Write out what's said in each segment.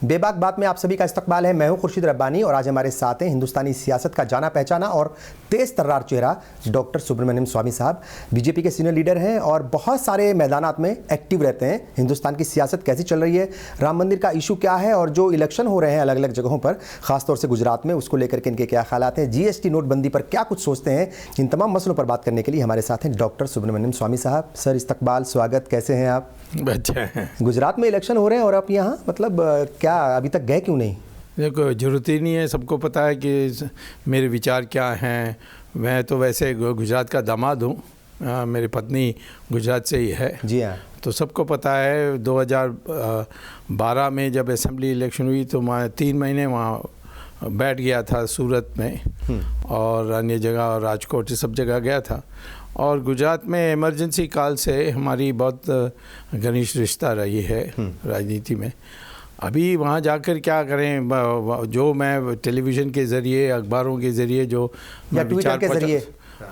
बेबाक बात में आप सभी का इस्तकबाल है। मैं हूं खुर्शीद रब्बानी और आज हमारे साथ हैं हिंदुस्तानी सियासत का जाना पहचाना और तेज तर्रार चेहरा डॉक्टर सुब्रमण्यम स्वामी साहब। बीजेपी के सीनियर लीडर हैं और बहुत सारे मैदानात में एक्टिव रहते हैं। हिंदुस्तान की सियासत कैसी चल रही है, राम मंदिर का इशू क्या है और जो इलेक्शन हो रहे हैं अलग अलग जगहों पर, खासतौर से गुजरात में, उसको लेकर के इनके क्या ख्यालात हैं, जीएसटी नोटबंदी पर क्या कुछ सोचते हैं, इन तमाम मसलों पर बात करने के लिए हमारे साथ हैं डॉक्टर सुब्रमण्यम स्वामी साहब। सर इस्तकबाल, स्वागत, कैसे हैं आप? अच्छा है। गुजरात में इलेक्शन हो रहे हैं और आप यहाँ मतलब क्या अभी तक गए क्यों नहीं? देखो, ज़रूरत ही नहीं है, सबको पता है कि मेरे विचार क्या हैं। मैं तो वैसे गुजरात का दामाद हूँ, मेरी पत्नी गुजरात से ही है। जी हाँ। तो सबको पता है 2012 में जब असेंबली इलेक्शन हुई तो मैं 3 महीने वहाँ बैठ गया था सूरत में और अन्य जगह और राजकोट सब जगह गया था। और गुजरात में इमरजेंसी काल से हमारी बहुत घनिष्ठ रिश्ता रही है राजनीति में। अभी वहाँ जाकर क्या करें, जो मैं टेलीविज़न के ज़रिए, अखबारों के ज़रिए जो मैं विचार के ज़रिए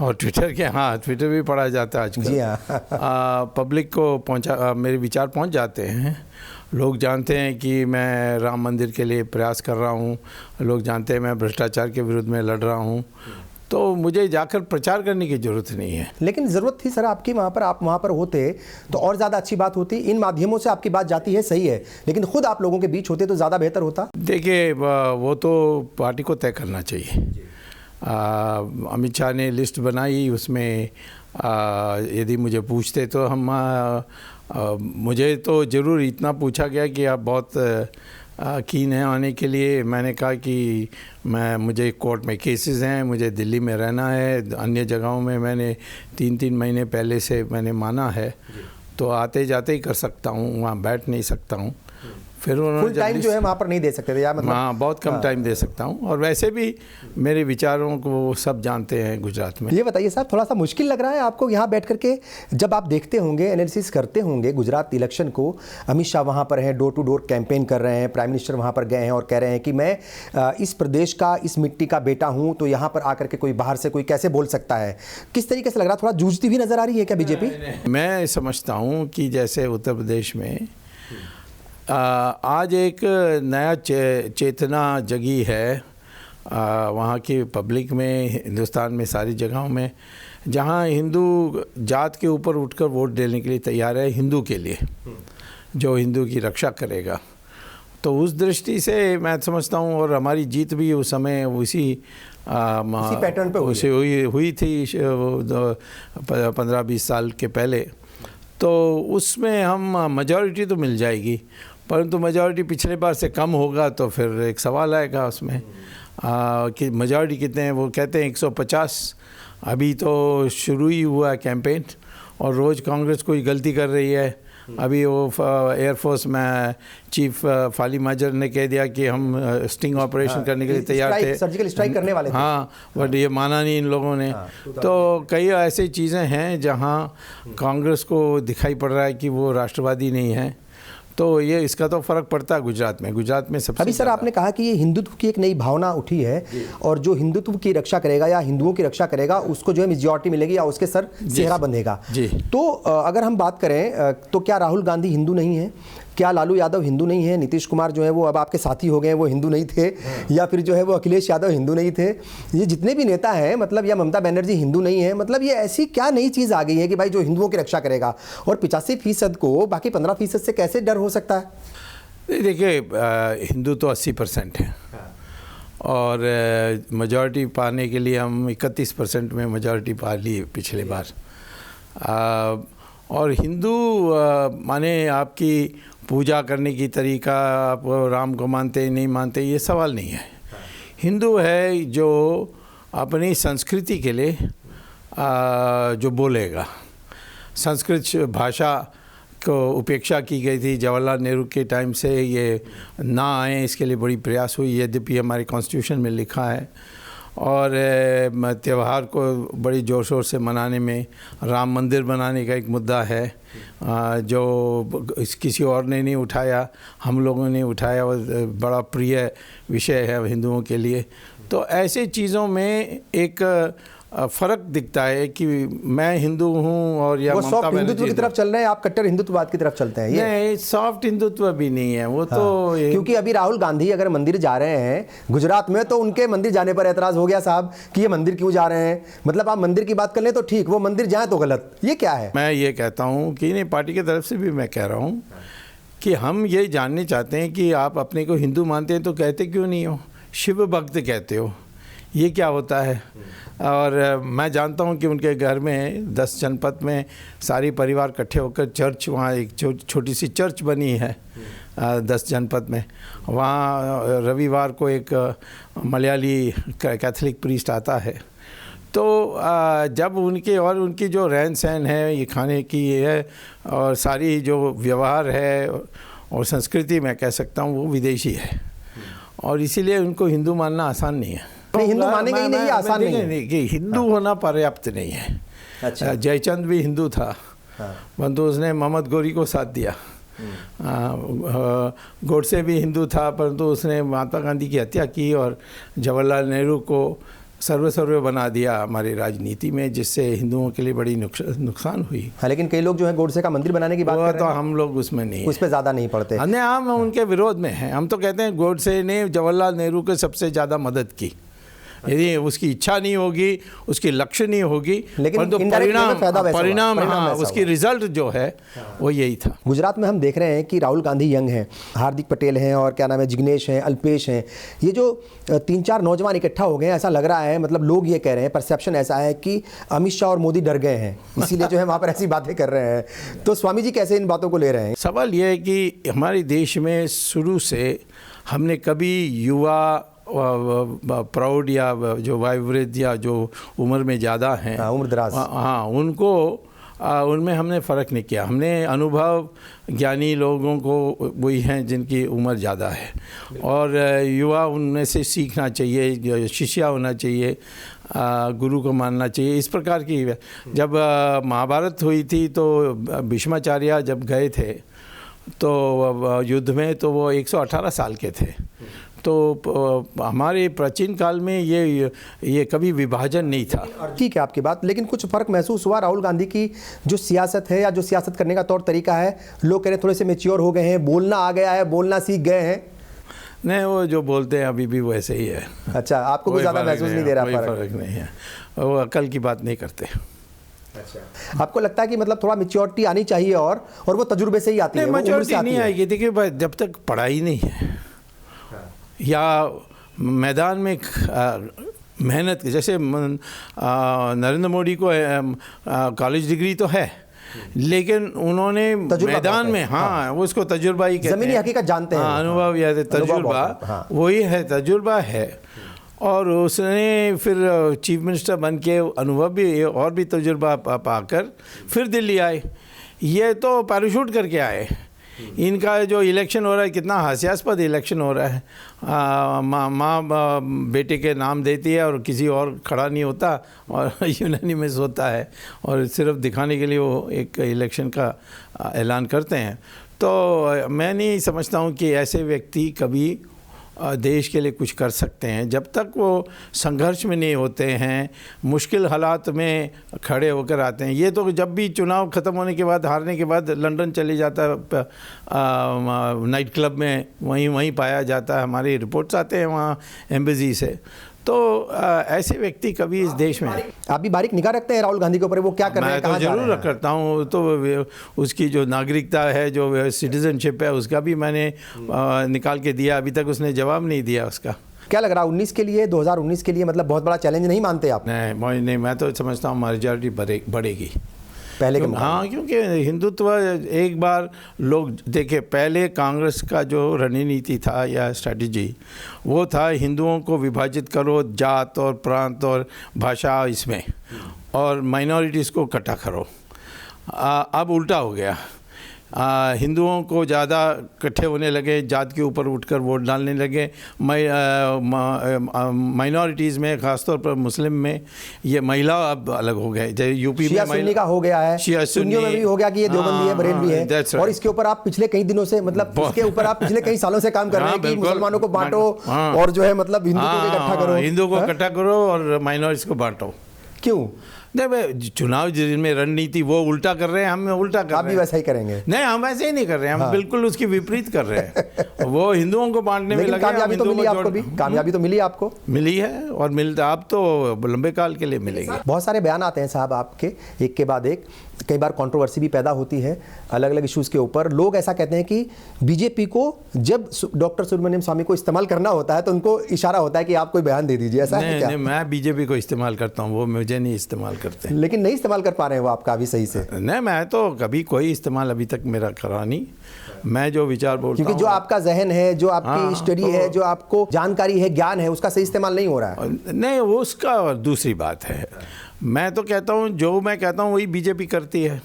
और ट्विटर के, हाँ ट्विटर भी पढ़ा जाता है आजकल। जी हाँ। पब्लिक को मेरे विचार पहुँच जाते हैं। लोग जानते हैं कि मैं राम मंदिर के लिए प्रयास कर रहा हूँ, लोग जानते हैं मैं भ्रष्टाचार के विरुद्ध में लड़ रहा हूँ, तो मुझे जाकर प्रचार करने की ज़रूरत नहीं है। लेकिन ज़रूरत थी सर आपकी वहाँ पर, आप वहाँ पर होते तो और ज़्यादा अच्छी बात होती। इन माध्यमों से आपकी बात जाती है, सही है, लेकिन खुद आप लोगों के बीच होते तो ज़्यादा बेहतर होता। देखिए, वो तो पार्टी को तय करना चाहिए। अमित शाह ने लिस्ट बनाई, उसमें यदि मुझे पूछते तो मुझे तो ज़रूर इतना पूछा गया कि आप बहुत कीन है आने के लिए। मैंने कहा कि मुझे कोर्ट में केसेस हैं, मुझे दिल्ली में रहना है, अन्य जगहों में मैंने 3-3 महीने पहले से मैंने माना है, तो आते जाते ही कर सकता हूँ, वहाँ बैठ नहीं सकता हूँ। फिर उन्होंने फुल टाइम जो है वहाँ पर नहीं दे सकते थे या मतलब? हाँ, बहुत कम टाइम दे सकता हूँ और वैसे भी मेरे विचारों को सब जानते हैं गुजरात में। ये बताइए साहब, थोड़ा सा मुश्किल लग रहा है आपको यहाँ बैठ करके, जब आप देखते होंगे, एनालिसिस करते होंगे गुजरात इलेक्शन को? अमित शाह वहाँ पर हैं, डोर टू डोर कैंपेन कर रहे हैं, प्राइम मिनिस्टर वहाँ पर गए हैं और कह रहे हैं कि मैं इस प्रदेश का, इस मिट्टी का बेटा हूँ, तो यहाँ पर आकर के कोई बाहर से कोई कैसे बोल सकता है? किस तरीके से लग रहा है? थोड़ा जूझती हुई नजर आ रही है क्या बीजेपी? मैं समझता हूँ कि जैसे उत्तर प्रदेश में आज एक नया चेतना जगी है वहाँ की पब्लिक में, हिंदुस्तान में सारी जगहों में, जहाँ हिंदू जात के ऊपर उठकर वोट देने के लिए तैयार है, हिंदू के लिए, जो हिंदू की रक्षा करेगा। तो उस दृष्टि से मैं समझता हूँ, और हमारी जीत भी उस समय उसी पैटर्न पे हुई थी 15-20 साल के पहले। तो उसमें हम मेजॉरिटी तो मिल जाएगी, परंतु मेजॉरिटी पिछले बार से कम होगा तो फिर एक सवाल आएगा उसमें कि मेजॉरिटी कितने हैं। वो कहते हैं 150। अभी तो शुरू ही हुआ है कैंपेन और रोज़ कांग्रेस कोई गलती कर रही है। अभी वो एयरफोर्स में चीफ फाली माजर ने कह दिया कि हम स्टिंग ऑपरेशन करने के लिए तैयार थे, सर्जिकल स्ट्राइक करने वाले थे। हाँ, बट ये माना नहीं इन लोगों ने। तो कई ऐसी चीज़ें हैं जहाँ कांग्रेस को दिखाई पड़ रहा है कि वो राष्ट्रवादी नहीं है, तो ये इसका तो फ़र्क पड़ता है गुजरात में सबसे। अभी सर आपने कहा कि ये हिंदुत्व की एक नई भावना उठी है और जो हिंदुत्व की रक्षा करेगा या हिंदुओं की रक्षा करेगा उसको जो है मेजॉरिटी मिलेगी या उसके सर सेहरा बंधेगा। जी। तो अगर हम बात करें तो क्या राहुल गांधी हिंदू नहीं है? क्या लालू यादव हिंदू नहीं है? नीतीश कुमार जो है वो अब आपके साथी हो गए, वो हिंदू नहीं थे? या फिर जो है वो अखिलेश यादव हिंदू नहीं थे? ये जितने भी नेता हैं, मतलब, या ममता बनर्जी हिंदू नहीं है? मतलब ये ऐसी क्या नई चीज़ आ गई है कि भाई जो हिंदुओं की रक्षा करेगा, और 85% को बाकी 15% से कैसे डर हो सकता है? देखिए, हिंदू तो 80% हैं और मेजॉरिटी पाने के लिए हम 31% में मेजॉरिटी पा ली पिछले बार। और हिंदू माने आपकी पूजा करने की तरीका, आप राम को मानते नहीं मानते, ये सवाल नहीं है। हिंदू है जो अपनी संस्कृति के लिए जो बोलेगा। संस्कृत भाषा को उपेक्षा की गई थी जवाहरलाल नेहरू के टाइम से, ये ना आए इसके लिए बड़ी प्रयास हुई, यद्यपि हमारे कॉन्स्टिट्यूशन में लिखा है। और त्यौहार को बड़ी ज़ोर शोर से मनाने में राम मंदिर बनाने का एक मुद्दा है जो किसी और ने नहीं उठाया, हम लोगों ने उठाया, और बड़ा प्रिय विषय है हिंदुओं के लिए। तो ऐसे चीज़ों में एक फ़र्क दिखता है कि मैं हिंदू हूँ और या वो ममता सॉफ्ट हिंदुत्व बनर्जी की तरफ चल रहे हैं, आप कट्टर हिंदुत्ववाद की तरफ चलते हैं। ये नहीं, सॉफ्ट हिंदुत्व भी नहीं है वो तो। क्योंकि अभी राहुल गांधी अगर मंदिर जा रहे हैं गुजरात में, तो उनके मंदिर जाने पर ऐतराज हो गया साहब कि ये मंदिर क्यों जा रहे हैं। मतलब आप मंदिर की बात कर लें तो ठीक, वो मंदिर जाए तो गलत, ये क्या है? मैं ये कहता हूँ कि नहीं, पार्टी की तरफ से भी मैं कह रहा हूँ कि हम ये जानने चाहते हैं कि आप अपने को हिंदू मानते हैं तो कहते क्यों नहीं हो, शिव भक्त कहते हो, ये क्या होता है? और मैं जानता हूँ कि उनके घर में 10 जनपद में सारी परिवार इकट्ठे होकर चर्च, वहाँ एक छोटी सी चर्च बनी है 10 जनपद में। वहाँ रविवार को एक मलयाली कैथोलिक प्रीस्ट आता है। तो जब उनकी जो रहन सहन है, ये खाने की है और सारी जो व्यवहार है और संस्कृति, मैं कह सकता हूँ वो विदेशी है, और इसीलिए उनको हिंदू मानना आसान नहीं है। नहीं, हिंदू मानेंगे ही नहीं, आसान नहीं है कि हिंदू होना पर्याप्त नहीं है। अच्छा। जयचंद भी हिंदू था, परंतु उसने मोहम्मद गौरी को साथ दिया। गोडसे भी हिंदू था, परंतु उसने महात्मा गांधी की हत्या की और जवाहरलाल नेहरू को सर्वसर्व बना दिया हमारी राजनीति में, जिससे हिंदुओं के लिए बड़ी नुकसान हुई। हाँ, लेकिन कई लोग जो है गोडसे का मंदिर बनाने की बात कर रहे हैं, तो हम लोग उसमें नहीं, उस पर ज़्यादा नहीं पड़ते। हम उनके विरोध में हैं। हम तो कहते हैं गोडसे ने जवाहरलाल नेहरू को सबसे ज़्यादा मदद की। यदि उसकी इच्छा नहीं होगी, उसकी लक्ष्य नहीं होगी, लेकिन तो परिणाम हाँ, उसकी रिजल्ट जो है वो यही था। गुजरात में हम देख रहे हैं कि राहुल गांधी यंग हैं, हार्दिक पटेल हैं और क्या नाम है, जिग्नेश हैं, अल्पेश हैं। ये जो 3-4 नौजवान इकट्ठा हो गए हैं, ऐसा लग रहा है, मतलब लोग ये कह रहे हैं, परसेप्शन ऐसा है कि अमित शाह और मोदी डर गए हैं, इसीलिए जो है वहाँ पर ऐसी बातें कर रहे हैं। तो स्वामी जी कैसे इन बातों को ले रहे हैं? सवाल ये है कि हमारे देश में शुरू से हमने कभी युवा प्राउड या जो वायुवृद्ध या जो उम्र में ज़्यादा हैं, उम्र दराज, हाँ, उनको उनमें हमने फ़र्क नहीं किया। हमने अनुभव ज्ञानी लोगों को वही हैं जिनकी उम्र ज़्यादा है, और युवा उनमें से सीखना चाहिए, शिष्या होना चाहिए, गुरु को मानना चाहिए, इस प्रकार की। जब महाभारत हुई थी तो भीष्माचार्य जब गए थे तो युद्ध में, तो वो 118 साल के थे। तो हमारे प्राचीन काल में ये कभी विभाजन नहीं था। ठीक है आपकी बात, लेकिन कुछ फ़र्क महसूस हुआ राहुल गांधी की जो सियासत है या जो सियासत करने का तौर तरीका है? लोग कह रहे हैं थोड़े से मैच्योर हो गए हैं, बोलना आ गया है, बोलना सीख गए हैं। नहीं, वो जो बोलते हैं अभी भी वैसे ही है। अच्छा, आपको कोई ज़्यादा महसूस नहीं दे रहा? फर्क नहीं है, वो अकल की बात नहीं करते। अच्छा, आपको लगता है कि मतलब थोड़ा मैच्योरिटी आनी चाहिए और वो तजुर्बे से ही आती है? मैच्योरिटी नहीं आएगी, देखिए जब तक पढ़ाई नहीं है या मैदान में मेहनत, जैसे नरेंद्र मोदी को कॉलेज डिग्री तो है, लेकिन उन्होंने मैदान में, हाँ, वो उसको तजुर्बा ही कहते हैं, ज़मीनी हकीकत जानते हैं, अनुभव या तजुर्बा, वही है, तजुर्बा है। और उसने फिर चीफ मिनिस्टर बन के अनुभव भी और भी तजुर्बा पाकर फिर दिल्ली आए। ये तो पैराशूट करके आए। इनका जो इलेक्शन हो रहा है, कितना हास्यास्पद इलेक्शन हो रहा है। माँ बेटे के नाम देती है और किसी और खड़ा नहीं होता और यूनानिमस होता है, और सिर्फ दिखाने के लिए वो एक इलेक्शन का ऐलान करते हैं। तो मैं नहीं समझता हूँ कि ऐसे व्यक्ति कभी देश के लिए कुछ कर सकते हैं। जब तक वो संघर्ष में नहीं होते हैं, मुश्किल हालात में खड़े होकर आते हैं। ये तो जब भी चुनाव ख़त्म होने के बाद, हारने के बाद लंदन चले जाता नाइट क्लब में, वहीं पाया जाता है। हमारी रिपोर्ट्स आते हैं वहाँ एम्बेसी से। तो ऐसे व्यक्ति कभी इस देश में, आप भी बारीक निगाह रखते हैं राहुल गांधी के ऊपर, वो क्या कर रहे हैं? मैं तो जरूर करता हूँ। तो उसकी जो नागरिकता है, जो सिटीजनशिप है, उसका भी मैंने निकाल के दिया। अभी तक उसने जवाब नहीं दिया उसका। क्या लग रहा है 19 के लिए, 2019 के लिए मतलब बहुत बड़ा चैलेंज नहीं मानते आप? नहीं, मैं तो समझता हूँ मेजॉरिटी बढ़ेगी पहले के मुकाबले। हाँ, क्योंकि हिंदुत्व एक बार लोग देखे, पहले कांग्रेस का जो रणनीति था या स्ट्रैटेजी, वो था हिंदुओं को विभाजित करो जात और प्रांत और भाषा इसमें, और माइनॉरिटीज़ को इकट्ठा करो। अब उल्टा हो गया, हिंदुओं को ज़्यादा इकट्ठे होने लगे, जात के ऊपर उठकर वोट डालने लगे। माइनॉरिटीज़ में, ख़ासतौर पर मुस्लिम में, ये महिला अब अलग हो गए। जैसे यूपी में सुन्नी का हो गया है, सुन्नियों में भी हो गया कि ये देवबंदी है, बरेलवी है। और इसके ऊपर आप पिछले कई दिनों से, मतलब इसके ऊपर आप पिछले कई सालों से काम कर रहे हैं कि मुसलमानों को बांटो और जो है मतलब हिंदुओं को इकट्ठा करो, हिंदुओं को इकट्ठा करो और माइनॉरिटीज़ को बांटो। क्यों? नहीं भाई, चुनाव जिनमें रणनीति वो उल्टा कर रहे हैं, हम उल्टा कर आप रहे भी हैं। वैसा ही करेंगे? नहीं, हम वैसे ही नहीं कर रहे हैं, हम बिल्कुल उसकी विपरीत कर रहे हैं। वो हिंदुओं को बांटने में लेकिन लगे, कामयाबी तो मिली आपको भी, कामयाबी तो मिली आपको। मिली है और मिलता अब तो लंबे काल के लिए मिलेगी। बहुत सारे बयान आते हैं साहब आपके, एक के बाद एक, कई बार कंट्रोवर्सी भी पैदा होती है अलग अलग इश्यूज़ के ऊपर। लोग ऐसा कहते हैं कि बीजेपी को जब डॉक्टर सुब्रमण्यम स्वामी को इस्तेमाल करना होता है तो उनको इशारा होता है कि आप कोई बयान दे दीजिए, ऐसा है क्या? नहीं, मैं बीजेपी को इस्तेमाल करता हूँ, वो मुझे नहीं इस्तेमाल करते। लेकिन नहीं इस्तेमाल कर पा रहे हैं वो आपका अभी सही से? नहीं, मैं तो कभी कोई इस्तेमाल अभी तक मेरा करा नहीं। मैं जो विचार बोलता हूँ, क्योंकि जो आपका जहन है, जो आपकी स्टडी है, जो आपको जानकारी है, ज्ञान है, उसका सही इस्तेमाल नहीं हो रहा है। नहीं, वो उसका दूसरी बात है। मैं तो कहता हूँ जो मैं कहता हूँ वही बीजेपी करती है,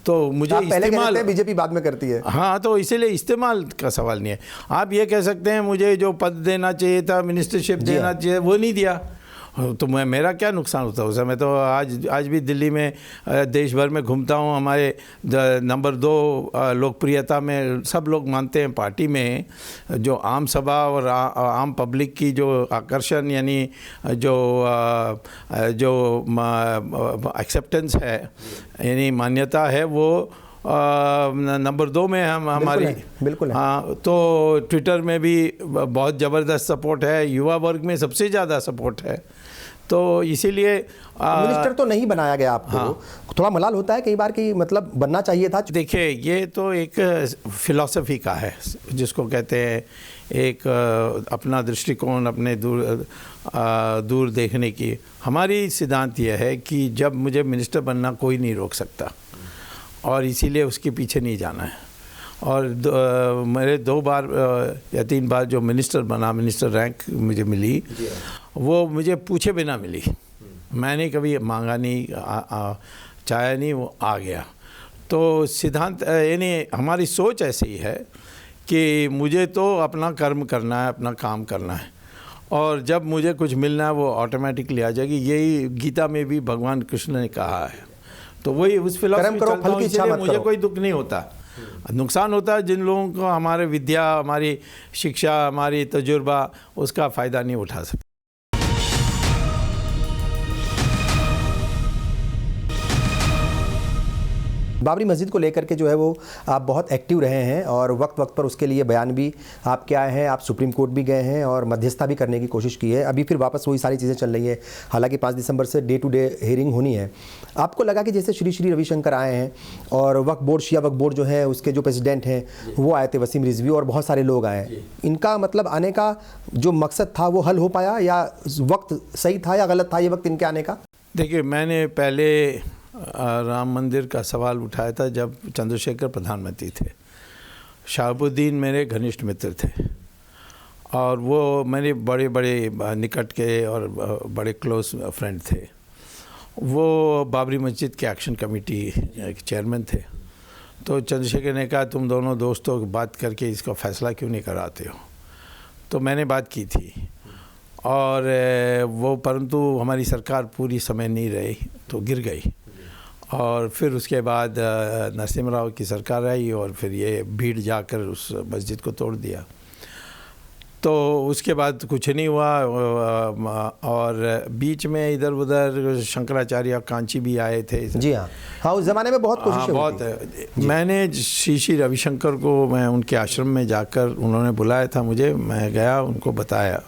तो मुझे आप पहले इस्तेमाल, कहते हैं बीजेपी बाद में करती है। हाँ, तो इसीलिए इस्तेमाल का सवाल नहीं है। आप ये कह सकते हैं मुझे जो पद देना चाहिए था, मिनिस्टरशिप देना चाहिए, वो नहीं दिया, तो मेरा क्या नुकसान होता है उसे? मैं तो आज भी दिल्ली में देश भर में घूमता हूँ, हमारे नंबर 2 लोकप्रियता में सब लोग मानते हैं पार्टी में। जो आम सभा और आम पब्लिक की जो आकर्षण, यानी जो एक्सेप्टेंस है, यानी मान्यता है, वो नंबर 2 में हम हमारी बिल्कुल है। हाँ, तो ट्विटर में भी बहुत ज़बरदस्त सपोर्ट है, युवा वर्ग में सबसे ज़्यादा सपोर्ट है, तो इसीलिए मिनिस्टर तो नहीं बनाया गया आपको। हाँ। थोड़ा मलाल होता है कई बार कि मतलब बनना चाहिए था। देखिए, ये तो एक फिलॉसफी का है, जिसको कहते हैं एक अपना दृष्टिकोण, अपने दूर देखने की। हमारी सिद्धांत यह है कि जब मुझे मिनिस्टर बनना कोई नहीं रोक सकता, और इसीलिए उसके पीछे नहीं जाना है। और मेरे 2 बार या 3 बार जो मिनिस्टर बना, मिनिस्टर रैंक मुझे मिली, वो मुझे पूछे बिना मिली। मैंने कभी मांगा नहीं, चाहा नहीं, वो आ गया। तो सिद्धांत यानी हमारी सोच ऐसी ही है कि मुझे तो अपना कर्म करना है, अपना काम करना है, और जब मुझे कुछ मिलना है वो ऑटोमेटिकली आ जाएगी। यही गीता में भी भगवान कृष्ण ने कहा है। तो वही उस फिलॉसफी चलता हूं, इसलिए मुझे कोई दुख नहीं होता। नुकसान होता है जिन लोगों को हमारे विद्या, हमारी शिक्षा, हमारी तजुर्बा, उसका फ़ायदा नहीं उठा सकते। बाबरी मस्जिद को लेकर के जो है वो आप बहुत एक्टिव रहे हैं, और वक्त वक्त पर उसके लिए बयान भी आपके आए हैं। आप सुप्रीम कोर्ट भी गए हैं और मध्यस्थता भी करने की कोशिश की है। अभी फिर वापस वही सारी चीज़ें चल रही है। हालांकि 5 दिसंबर से डे टू डे हियरिंग होनी है। आपको लगा कि जैसे श्री श्री रविशंकर आए हैं, और वक्फ बोर्ड, शिया वक्फ बोर्ड जो है उसके जो प्रेसिडेंट हैं वो आए थे, वसीम रिजवी, और बहुत सारे लोग आए, इनका मतलब आने का जो मकसद था वो हल हो पाया, या वक्त सही था या गलत था ये वक्त इनके आने का? देखिए, मैंने पहले राम मंदिर का सवाल उठाया था जब चंद्रशेखर प्रधानमंत्री थे। शहाबुद्दीन मेरे घनिष्ठ मित्र थे, और वो मेरे बड़े बड़े निकट के और बड़े क्लोज फ्रेंड थे। वो बाबरी मस्जिद के एक्शन कमेटी के चेयरमैन थे। तो चंद्रशेखर ने कहा, तुम दोनों दोस्तों बात करके इसका फ़ैसला क्यों नहीं कराते हो? तो मैंने बात की थी, और वो परंतु हमारी सरकार पूरी समय नहीं रही, तो गिर गई। और फिर उसके बाद नरसिम्हा राव की सरकार आई, और फिर ये भीड़ जाकर उस मस्जिद को तोड़ दिया। तो उसके बाद कुछ नहीं हुआ, और बीच में इधर उधर शंकराचार्य कांची भी आए थे। जी हाँ, हाँ, उस ज़माने में बहुत कोशिशें बहुत। मैंने श्री श्री रविशंकर को, मैं उनके आश्रम में जाकर, उन्होंने बुलाया था मुझे, मैं गया, उनको बताया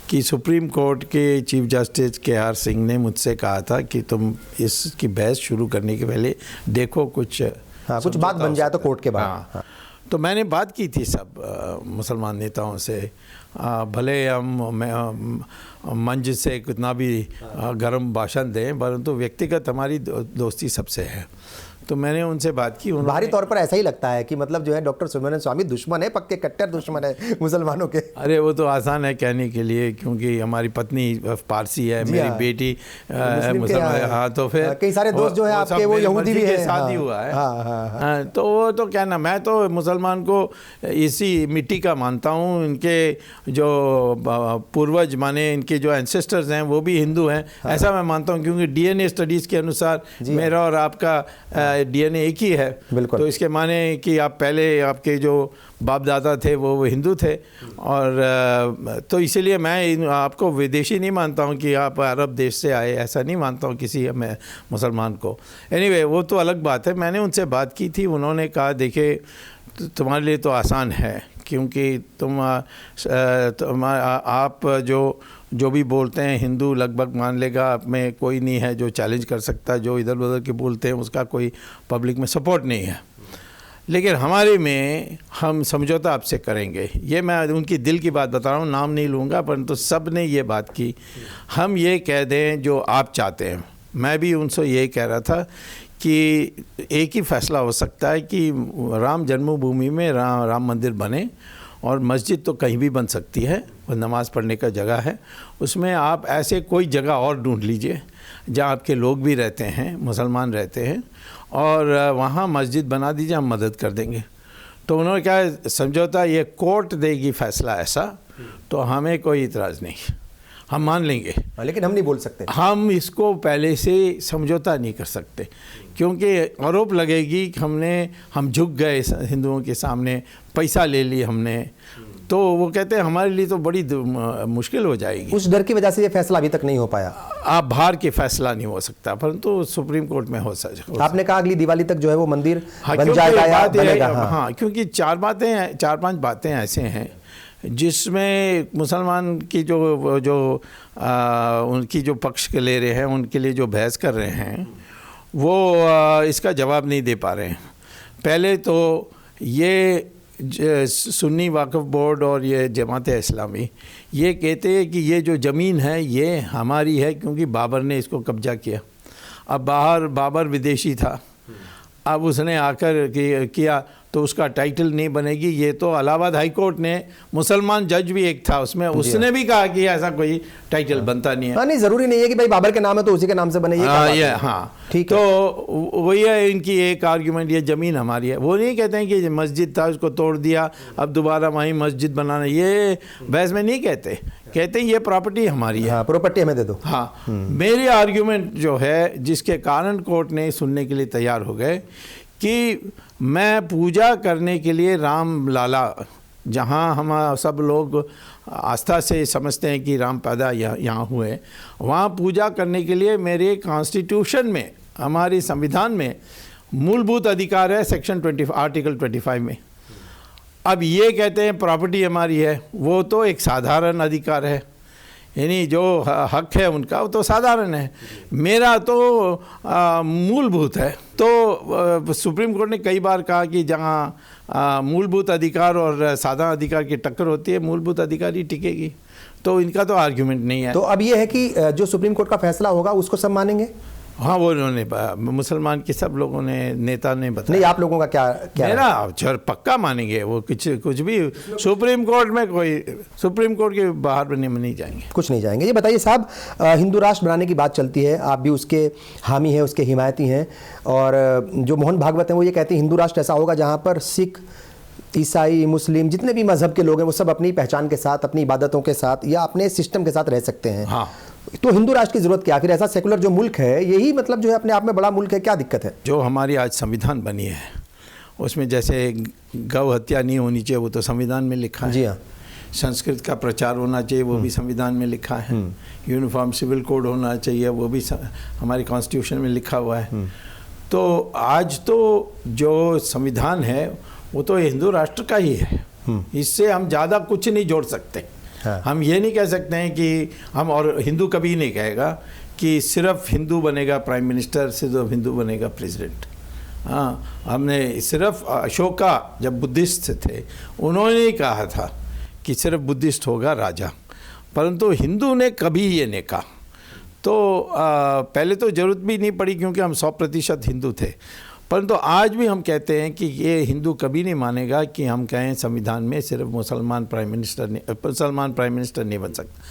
कि सुप्रीम कोर्ट के चीफ जस्टिस के.आर. सिंह ने मुझसे कहा था कि तुम इसकी बहस शुरू करने के पहले देखो कुछ बात बन जाए तो कोर्ट के बाद। हाँ। तो मैंने बात की थी सब मुसलमान नेताओं से, भले हम मंच से कितना भी गर्म भाषण दें, परंतु व्यक्तिगत हमारी दोस्ती सबसे है। तो मैंने उनसे बात की। बाहरी तौर पर ऐसा ही लगता है कि मतलब जो है डॉक्टर सुब्रमण्यम स्वामी दुश्मन है, पक्के कट्टर दुश्मन है मुसलमानों के। अरे वो तो आसान है कहने के लिए, क्योंकि हमारी पत्नी पारसी है, मेरी बेटी मुसलमान। हाँ, तो फिर कई सारे दोस्त जो है आपके वो यहूदी भी है, शादी हुआ है। तो वो तो क्या ना, मैं तो मुसलमान को इसी मिट्टी का मानता हूँ। इनके जो पूर्वज माने, इनके जो एंसेस्टर्स हैं वो भी हिंदू हैं, ऐसा मैं मानता हूँ। क्योंकि DNA स्टडीज़ के अनुसार मेरा और आपका डीएनए एक ही है, बिल्कुल। तो इसके माने कि आप पहले आपके जो बाप दादा थे वो हिंदू थे, और तो इसीलिए मैं आपको विदेशी नहीं मानता हूँ कि आप अरब देश से आए, ऐसा नहीं मानता हूँ किसी मैं मुसलमान को। एनीवे वो तो अलग बात है। मैंने उनसे बात की थी, उन्होंने कहा देखिए तुम्हारे लिए तो आसान है, क्योंकि आप जो भी बोलते हैं हिंदू लगभग मान लेगा, आप में कोई नहीं है जो चैलेंज कर सकता, जो इधर उधर के बोलते हैं उसका कोई पब्लिक में सपोर्ट नहीं है। लेकिन हमारे में हम समझौता आपसे करेंगे, ये मैं उनकी दिल की बात बता रहा हूँ, नाम नहीं लूँगा, परंतु सब ने ये बात की, हम ये कह दें जो आप चाहते हैं। मैं भी उनसे यही कह रहा था कि एक ही फैसला हो सकता है कि राम जन्मभूमि में राम मंदिर बने, और मस्जिद तो कहीं भी बन सकती है, वो नमाज़ पढ़ने का जगह है, उसमें आप ऐसे कोई जगह और ढूंढ लीजिए जहाँ आपके लोग भी रहते हैं, मुसलमान रहते हैं, और वहाँ मस्जिद बना दीजिए, हम मदद कर देंगे। तो उन्होंने कहा समझौता ये कोर्ट देगी फैसला ऐसा, तो हमें कोई इतराज़ नहीं, हम मान लेंगे, लेकिन हम नहीं बोल सकते, हम इसको पहले से समझौता नहीं कर सकते, क्योंकि आरोप लगेगी कि हम झुक गए हिंदुओं के सामने, पैसा ले ली हमने, तो वो कहते हैं हमारे लिए तो बड़ी मुश्किल हो जाएगी। उस डर की वजह से ये फैसला अभी तक नहीं हो पाया। आप बाहर के फैसला नहीं हो सकता, परंतु सुप्रीम कोर्ट में हो सकता। आपने कहा अगली दिवाली तक जो है वो मंदिर हाँ, बन जाएगा या बनेगा। हाँ, क्योंकि चार पांच बातें ऐसे हैं जिसमें मुसलमान की जो उनकी जो पक्ष के ले रहे हैं, उनके लिए जो बहस कर रहे हैं, वो इसका जवाब नहीं दे पा रहे हैं। पहले तो ये सुन्नी वाक़फ़ बोर्ड और ये जमात इस्लामी ये कहते हैं कि ये जो ज़मीन है ये हमारी है, क्योंकि बाबर ने इसको कब्जा किया। अब बाबर विदेशी था, अब उसने आकर किया तो उसका टाइटल नहीं बनेगी। ये तो इलाहाबाद हाई कोर्ट ने, मुसलमान जज भी एक था उसमें, उसने भी कहा कि ऐसा कोई टाइटल बनता नहीं है। हाँ, नहीं ज़रूरी नहीं है कि भाई बाबर के नाम है तो उसी के नाम से बने, ये हाँ ठीक है। तो वही है इनकी एक आर्ग्यूमेंट, ये ज़मीन हमारी है। वो नहीं कहते हैं कि मस्जिद था उसको तोड़ दिया अब दोबारा वहीं मस्जिद बनाना, ये बहस में नहीं कहते हैं ये प्रॉपर्टी हमारी है, प्रॉपर्टी हमें दे दो। हाँ, मेरी आर्ग्यूमेंट जो है जिसके कारण कोर्ट ने सुनने के लिए तैयार हो गए कि मैं पूजा करने के लिए राम लाला, जहाँ हम सब लोग आस्था से समझते हैं कि राम पैदा यहाँ हुए, वहाँ पूजा करने के लिए मेरे कॉन्स्टिट्यूशन में, हमारे संविधान में मूलभूत अधिकार है, सेक्शन 20 आर्टिकल 25 में। अब ये कहते हैं प्रॉपर्टी हमारी है, वो तो एक साधारण अधिकार है, यानी जो हक है उनका वो तो साधारण है, मेरा तो मूलभूत है। तो सुप्रीम कोर्ट ने कई बार कहा कि जहाँ मूलभूत अधिकार और साधारण अधिकार की टक्कर होती है, मूलभूत अधिकार ही टिकेगी। तो इनका तो आर्ग्यूमेंट नहीं है। तो अब ये है कि जो सुप्रीम कोर्ट का फैसला होगा उसको सब मानेंगे। हाँ, वो उन्होंने मुसलमान के सब लोगों ने, नेता ने बताया। नहीं, आप लोगों का क्या मेरा पक्का मानेंगे, वो कुछ भी सुप्रीम कोर्ट में, कोई सुप्रीम कोर्ट के बाहर नहीं जाएंगे, कुछ नहीं जाएंगे। ये बताइए साहब, हिंदू राष्ट्र बनाने की बात चलती है, आप भी उसके हामी हैं, उसके हिमायती हैं, और जो मोहन भागवत हैं वो ये कहते हैं हिंदू राष्ट्र ऐसा होगा जहाँ पर सिख, ईसाई, मुस्लिम, जितने भी मजहब के लोग हैं वो सब अपनी पहचान के साथ, अपनी इबादतों के साथ या अपने सिस्टम के साथ रह सकते हैं। हाँ, तो हिंदू राष्ट्र की जरूरत क्या? फिर ऐसा सेकुलर जो मुल्क है, यही मतलब जो है अपने आप में बड़ा मुल्क है, क्या दिक्कत है? जो हमारी आज संविधान बनी है उसमें जैसे गौ हत्या नहीं होनी चाहिए, वो तो संविधान में लिखा है। जी हाँ। संस्कृत का प्रचार होना चाहिए, वो भी संविधान में लिखा है। यूनिफॉर्म सिविल कोड होना चाहिए, वो भी हमारी कॉन्स्टिट्यूशन में लिखा हुआ है। तो आज तो जो संविधान है वो तो हिंदू राष्ट्र का ही है, इससे हम ज़्यादा कुछ नहीं जोड़ सकते। हाँ। हम ये नहीं कह सकते हैं कि हम, और हिंदू कभी नहीं कहेगा कि सिर्फ हिंदू बनेगा प्राइम मिनिस्टर, सिर्फ हिंदू बनेगा प्रेसिडेंट। हाँ, हमने सिर्फ अशोका जब बुद्धिस्ट थे उन्होंने ही कहा था कि सिर्फ बुद्धिस्ट होगा राजा, परंतु हिंदू ने कभी ये नहीं कहा। तो पहले तो ज़रूरत भी नहीं पड़ी क्योंकि हम 100% हिंदू थे, परंतु आज भी हम कहते हैं कि ये हिंदू कभी नहीं मानेगा कि हम कहें संविधान में सिर्फ मुसलमान प्राइम मिनिस्टर नहीं बन सकता।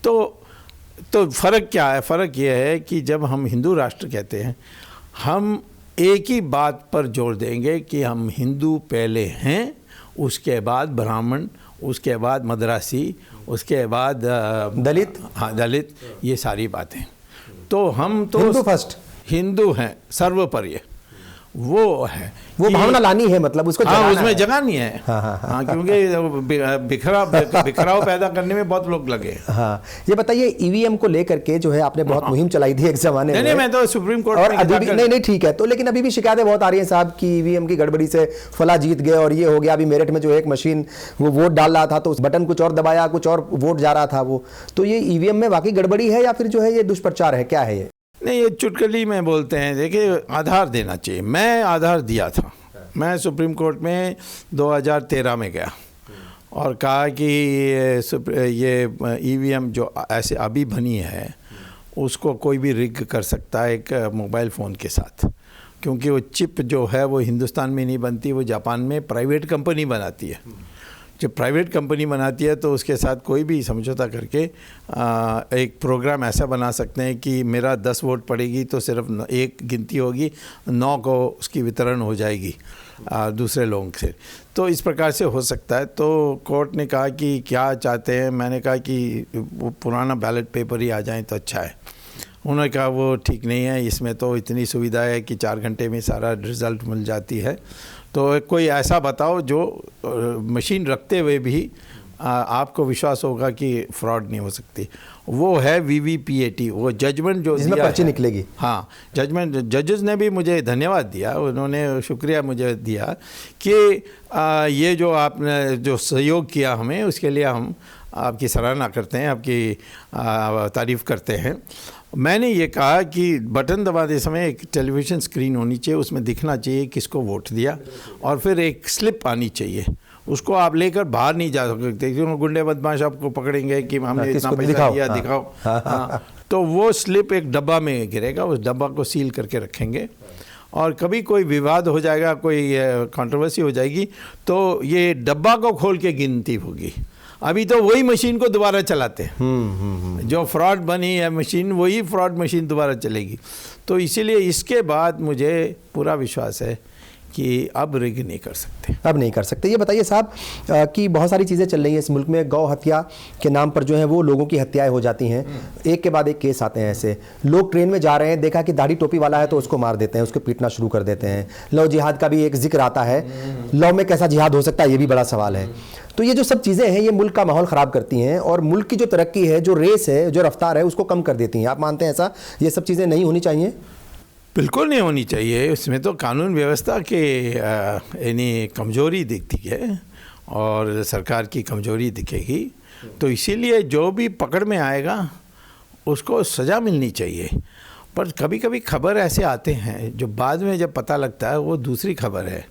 तो फ़र्क क्या है? फ़र्क ये है कि जब हम हिंदू राष्ट्र कहते हैं, हम एक ही बात पर जोर देंगे कि हम हिंदू पहले हैं, उसके बाद ब्राह्मण, उसके बाद मद्रासी, उसके बाद दलित। हाँ, दलित, ये सारी बातें। तो हम तो हिंदू फर्स्ट, हिंदू हैं सर्वोपरि। वो है, वो भावना लानी है, मतलब उसको हाँ, जगाना उसमें है। जगानी है। हाँ, क्योंकि बिखराव पैदा करने में बहुत लोग लगे। हाँ, ये बताइए ईवीएम को लेकर के जो है आपने बहुत मुहिम चलाई थी एक जमाने में। नहीं, मैं तो सुप्रीम कोर्ट और में अभी भी नहीं ठीक है, तो लेकिन अभी भी शिकायतें बहुत आ रही हैं साहब कि ईवीएम की गड़बड़ी से फला जीत गए और ये हो गया। अभी मेरठ में जो एक मशीन वो वोट डाल रहा था तो उस बटन कुछ और दबाया, कुछ और वोट जा रहा था वो। तो ये ईवीएम में वाकई गड़बड़ी है या फिर जो है ये दुष्प्रचार है, क्या है ये? नहीं, ये चुटकुली में बोलते हैं। देखिए, आधार देना चाहिए। मैं आधार दिया था। मैं सुप्रीम कोर्ट में 2013 में गया और कहा कि ये ईवीएम जो ऐसे अभी बनी है उसको कोई भी रिग कर सकता है एक मोबाइल फ़ोन के साथ, क्योंकि वो चिप जो है वो हिंदुस्तान में नहीं बनती, वो जापान में प्राइवेट कंपनी बनाती है। जब प्राइवेट कंपनी बनाती है तो उसके साथ कोई भी समझौता करके एक प्रोग्राम ऐसा बना सकते हैं कि मेरा 10 वोट पड़ेगी तो सिर्फ एक गिनती होगी, 9 को उसकी वितरण हो जाएगी दूसरे लोगों से। तो इस प्रकार से हो सकता है। तो कोर्ट ने कहा कि क्या चाहते हैं। मैंने कहा कि वो पुराना बैलेट पेपर ही आ जाए तो अच्छा है। उन्होंने कहा वो ठीक नहीं है, इसमें तो इतनी सुविधा है कि 4 घंटे में सारा रिज़ल्ट मिल जाती है। तो कोई ऐसा बताओ जो मशीन रखते हुए भी आपको विश्वास होगा कि फ्रॉड नहीं हो सकती। वो है VVPAT, वो जजमेंट जो जिसमें पर्ची निकलेगी। हाँ, जजमेंट जजेस ने भी मुझे धन्यवाद दिया, उन्होंने शुक्रिया मुझे दिया कि ये जो आपने जो सहयोग किया हमें, उसके लिए हम आपकी सराहना करते हैं, आपकी तारीफ़ करते हैं। मैंने ये कहा कि बटन दबाते समय एक टेलीविज़न स्क्रीन होनी चाहिए, उसमें दिखना चाहिए किसको वोट दिया, और फिर एक स्लिप आनी चाहिए। उसको आप लेकर बाहर नहीं जा सकते क्योंकि गुंडे बदमाश आपको पकड़ेंगे कि हमने इतना पैसा दिया, दिखाओ। हाँ, तो वो स्लिप एक डब्बा में गिरेगा, उस डब्बा को सील करके रखेंगे और कभी कोई विवाद हो जाएगा, कोई कंट्रोवर्सी हो जाएगी तो ये डब्बा को खोल के गिनती होगी। अभी तो वही मशीन को दोबारा चलाते हैं। जो फ्रॉड बनी है मशीन, वही फ्रॉड मशीन दोबारा चलेगी। तो इसीलिए इसके बाद मुझे पूरा विश्वास है कि अब रिग नहीं कर सकते, अब नहीं कर सकते। ये बताइए साहब कि बहुत सारी चीज़ें चल रही हैं इस मुल्क में। गौ हत्या के नाम पर जो है वो लोगों की हत्याएं हो जाती हैं, एक के बाद एक केस आते हैं ऐसे। लोग ट्रेन में जा रहे हैं, देखा कि दाढ़ी टोपी वाला है तो उसको मार देते हैं, उसको पीटना शुरू कर देते हैं। लव जिहाद का भी एक जिक्र आता है। लव में कैसा जिहाद हो सकता है, ये भी बड़ा सवाल है। तो ये जो सब चीज़ें हैं ये मुल्क का माहौल ख़राब करती हैं और मुल्क की जो तरक्की है, जो रेस है, जो रफ्तार है, उसको कम कर देती हैं। आप मानते हैं ऐसा, ये सब चीज़ें नहीं होनी चाहिए? बिल्कुल नहीं होनी चाहिए। इसमें तो कानून व्यवस्था के यानी कमज़ोरी दिखती है और सरकार की कमज़ोरी दिखेगी। तो इसीलिए जो भी पकड़ में आएगा उसको सज़ा मिलनी चाहिए। पर कभी कभी खबर ऐसे आते हैं जो बाद में जब पता लगता है वो दूसरी खबर है।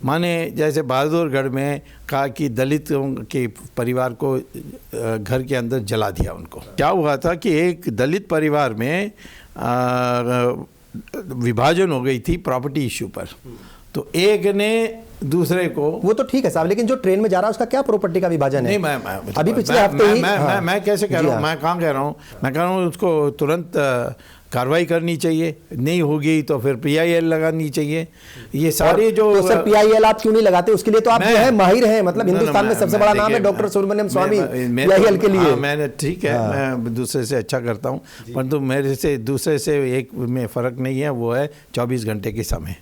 माने जैसे बहादुरगढ़ में कहा कि दलितों के परिवार को घर के अंदर जला दिया। उनको क्या हुआ था कि एक दलित परिवार में विभाजन हो गई थी प्रॉपर्टी इश्यू पर, तो एक ने दूसरे को। वो तो ठीक है साहब, लेकिन जो ट्रेन में जा रहा है उसका क्या प्रॉपर्टी का विभाजन है? नहीं, मैं अभी पिछले हफ्ते ही मैं कैसे कह रहा हूँ, मैं कहाँ कह रहा हूँ, मैं कह रहा हूँ उसको तुरंत कार्रवाई करनी चाहिए। नहीं होगी तो फिर PIL लगानी चाहिए। ये सारे जो तो सर PIL आप क्यों नहीं लगाते? उसके लिए तो आप जो है माहिर हैं, मतलब हिंदुस्तान में सबसे बड़ा नाम है डॉक्टर सुब्रमण्यम स्वामी PIL के लिए। मैंने ठीक है, मैं दूसरे से अच्छा करता हूँ, परंतु मेरे से दूसरे से एक में फ़र्क नहीं है, वो है 24 घंटे के समय।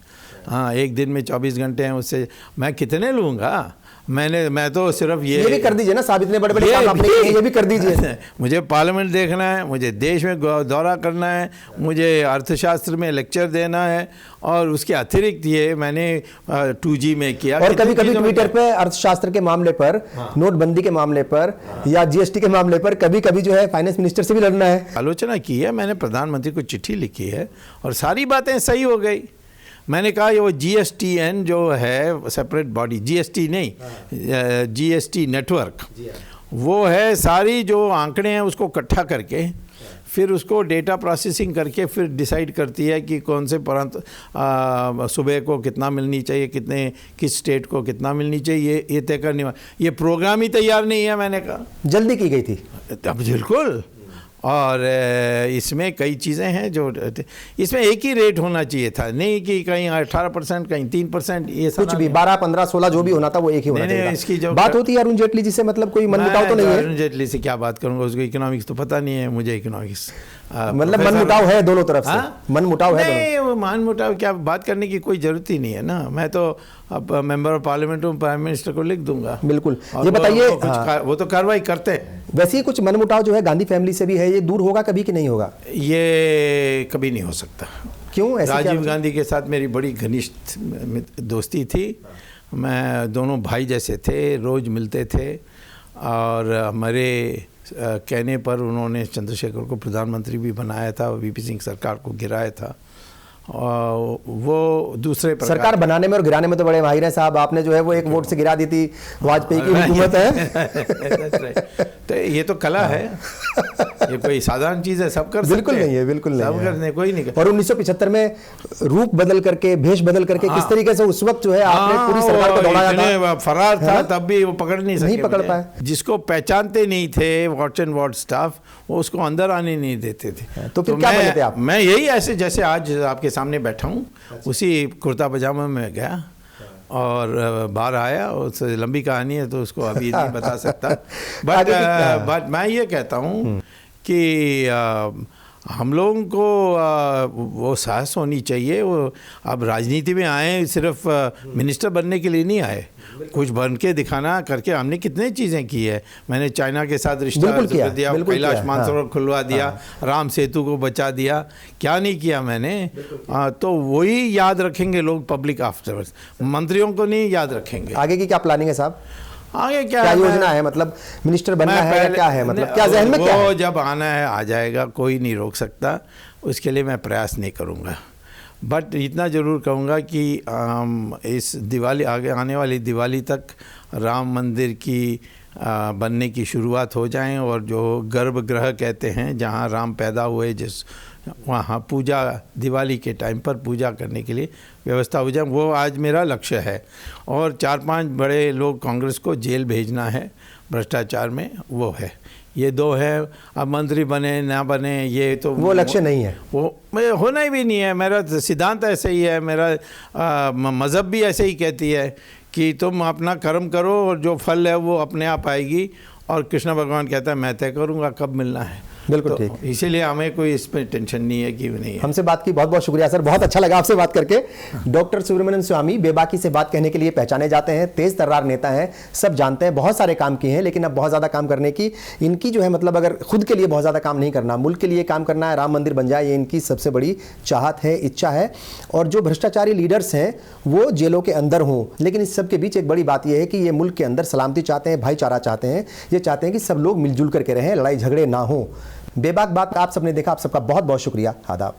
हाँ, एक दिन में 24 घंटे हैं, उससे मैं कितने लूँगा? मैं तो सिर्फ ये भी कर दीजिए ना साहब, इतने बड़े बड़े काम आपने किए, ये भी कर दीजिए। मुझे पार्लियामेंट देखना है, मुझे देश में दौरा करना है, मुझे अर्थशास्त्र में लेक्चर देना है, और उसके अतिरिक्त ये मैंने 2G में किया। और कभी कभी ट्विटर पे अर्थशास्त्र के मामले पर, नोटबंदी के मामले पर या GST के मामले पर कभी कभी जो है फाइनेंस मिनिस्टर से भी लड़ना है। आलोचना की है मैंने, प्रधानमंत्री को चिट्ठी लिखी है और सारी बातें सही हो गई। मैंने कहा ये वो GSTN जो है सेपरेट बॉडी, GST नहीं, GST नेटवर्क, वो है सारी जो आंकड़े हैं उसको इकट्ठा करके फिर उसको डेटा प्रोसेसिंग करके फिर डिसाइड करती है कि कौन से प्रांत सूबे को कितना मिलनी चाहिए, किस स्टेट को कितना मिलनी चाहिए, ये तय करने वाला। ये प्रोग्राम ही तैयार नहीं है। मैंने कहा जल्दी की गई थी। अब बिल्कुल, और इसमें कई चीज़ें हैं जो इसमें एक ही रेट होना चाहिए था, नहीं कि कहीं 18% कहीं 3%, ये कुछ भी 12, 15, 16 जो भी होना था वो एक ही होना चाहिए था। इसकी जो बात होती है अरुण जेटली जी से, मतलब कोई मनमुटाव तो नहीं है? अरुण जेटली से क्या बात करूंगा, उसको इकोनॉमिक्स तो पता नहीं है, मुझे इकोनॉमिक्स मतलब मनमुटाव है दोनों तरफ से? मनमुटाव है नहीं, वो मनमुटाव क्या बात करने की कोई जरूरत ही नहीं है ना। मैं तो अब मेंबर ऑफ पार्लियामेंट हूँ, प्राइम मिनिस्टर को लिख दूंगा। बिल्कुल। ये बताइए, वो तो कार्रवाई करते हैं। वैसे ही कुछ मनमुटाव जो है गांधी फैमिली से भी है, ये दूर होगा कभी कि नहीं होगा? ये कभी नहीं हो सकता। क्यों? ऐसे राजीव गांधी के साथ मेरी बड़ी घनिष्ठ दोस्ती थी, मैं दोनों भाई जैसे थे, रोज़ मिलते थे, और हमारे कहने पर उन्होंने चंद्रशेखर को प्रधानमंत्री भी बनाया था, वीपी सिंह सरकार को गिराया था। वो दूसरे सरकार बनाने में और गिराने में तो बड़े माहिर हैं साहब। आपने जो है वो एक वोट से गिरा दी थी वाजपेयी की हुकूमत है। तो ये तो कला है, ये कोई साधारण चीज़ है, सब कर सकते हैं। बिल्कुल नहीं है, बिल्कुल नहीं सब करने कोई नहीं। और 1975 में रूप बदल करके, भेष बदल करके किस तरीके से उस वक्त जो है आपने पूरी सरकार को दौड़ाया था। फरार था तब भी वो पकड़ नहीं सके, नहीं पकड़ पाए। जिसको पहचानते नहीं थे वॉच एंड वॉच स्टाफ, वो उसको अंदर आने नहीं देते थे। तो फिर क्या बने थे आप? मैं यही ऐसे जैसे आज आपके सामने बैठा हूँ, उसी कुर्ता पजामा में गया और बाहर आया। उससे लंबी कहानी है तो उसको अभी नहीं बता सकता। बट मैं ये कहता हूँ कि हम लोगों को वो साहस होनी चाहिए। वो अब राजनीति में आए सिर्फ मिनिस्टर बनने के लिए नहीं आए, कुछ बन के दिखाना करके। हमने कितने चीज़ें की है। मैंने चाइना के साथ रिश्ता दिया, कैलाश मानसरोवर खुलवा दिया, राम सेतु को बचा दिया, क्या नहीं किया मैंने। तो वही याद रखेंगे लोग, पब्लिक आफ्टरवर्ड्स। मंत्रियों को नहीं याद रखेंगे। आगे की क्या प्लानिंग है साहब? आगे क्या योजना है, मतलब मिनिस्टर बनना है या क्या है, मतलब क्या जहन में क्या है? वो जब आना है आ जाएगा, कोई नहीं रोक सकता। उसके लिए मैं प्रयास नहीं करूँगा, बट इतना ज़रूर कहूँगा कि इस दिवाली, आगे आने वाली दिवाली तक राम मंदिर की बनने की शुरुआत हो जाए, और जो गर्भगृह कहते हैं जहाँ राम पैदा हुए, जिस वहाँ पूजा दिवाली के टाइम पर पूजा करने के लिए व्यवस्था हो जाए, वो आज मेरा लक्ष्य है। और 4-5 बड़े लोग कांग्रेस को जेल भेजना है भ्रष्टाचार में, वो है। ये दो है। अब मंत्री बने ना बने ये तो वो लक्ष्य नहीं है, वो होना ही भी नहीं है। मेरा सिद्धांत ऐसे ही है, मेरा मज़हब भी ऐसे ही कहती है कि तुम अपना कर्म करो और जो फल है वो अपने आप आएगी। और कृष्ण भगवान कहता है मैं तय करूँगा कब मिलना है। बिल्कुल तो ठीक। इसीलिए हमें कोई इस पर टेंशन नहीं है कि नहीं है। हमसे बात की बहुत बहुत शुक्रिया सर, बहुत अच्छा लगा आपसे बात करके। डॉक्टर सुब्रमण्यम स्वामी बेबाकी से बात कहने के लिए पहचाने जाते हैं, तेज तर्रार नेता हैं, सब जानते हैं, बहुत सारे काम किए हैं, लेकिन अब बहुत ज़्यादा काम करने की इनकी जो है, मतलब अगर खुद के लिए बहुत ज़्यादा काम नहीं करना, मुल्क के लिए काम करना है, राम मंदिर बन जाए, ये इनकी सबसे बड़ी चाहत है, इच्छा है। और जो भ्रष्टाचारी लीडर्स हैं वो जेलों के अंदर हों, लेकिन इस सब के बीच एक बड़ी बात यह है कि ये मुल्क के अंदर सलामती चाहते हैं, भाईचारा चाहते हैं, ये चाहते हैं कि सब लोग मिलजुल करके रहें, लड़ाई झगड़े ना हों। बेबाक बात आप सबने देखा, आप सबका बहुत बहुत शुक्रिया। आदाब।